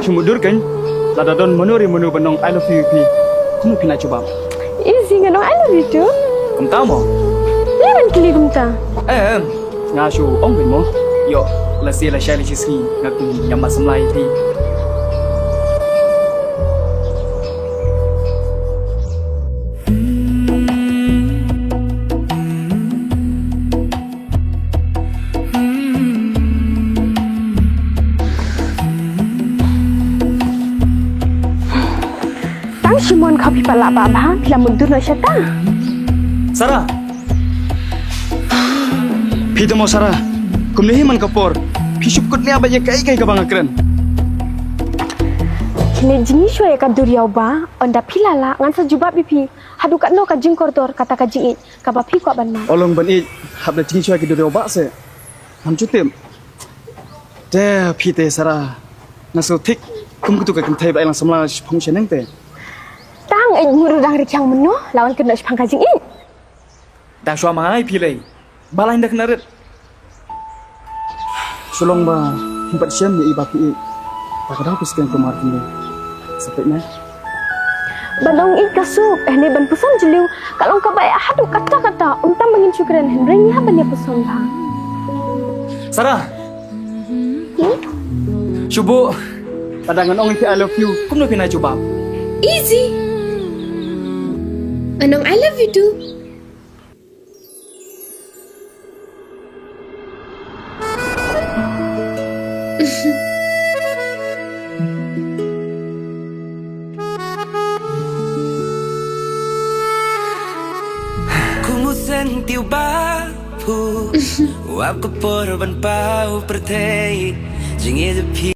Sumudur kan? Lada don menuri menu benong I love you pi. Kamu pina coba. Easy nga nung I love you too. Kamu tahu mo? Lewan kili kumta. Ngashu ong bin mo. Yo, la sia la shali chiski ngaku nyama semlai pi. Tang Shimon kau pipala baba bila mundur no syata. Sarah. Pi mo Sarah. Kumnehi man kapor. Pi syukut ni abanya kai ka bangakren. Kini jingi shwe ka duriau ba onda pilala ngan sa jubab bipi. Hadu kat no ka jing kortor kata ka jingi ka ba pi ko ban ma. Olong ban i habla jingi shwa ki dure oba se. Ham chutem. De pi te Sarah. Naso tik kum kutu ka kintai ba ilang samla phong sheneng te. Tang ai murudang rikyang meno lawan kena sepang ka jingi. Dah shwa mangai pi lei. Balai ndak naret. Sulong ba himpat shem ni iba pi. Tak ada aku sekian kemar kini. Sepatnya. Balong ik kasuk ni ban puson jeliu kalau ka baik hadu kata-kata unta mangin syukran henry nya ban ya puson ba. Sarah. Shubu. Padangan ong pi I love you. Kum no pina coba. Easy. Anong I love you too. Como sentiu bapo, o abco por ban pau per te, jingue de pi.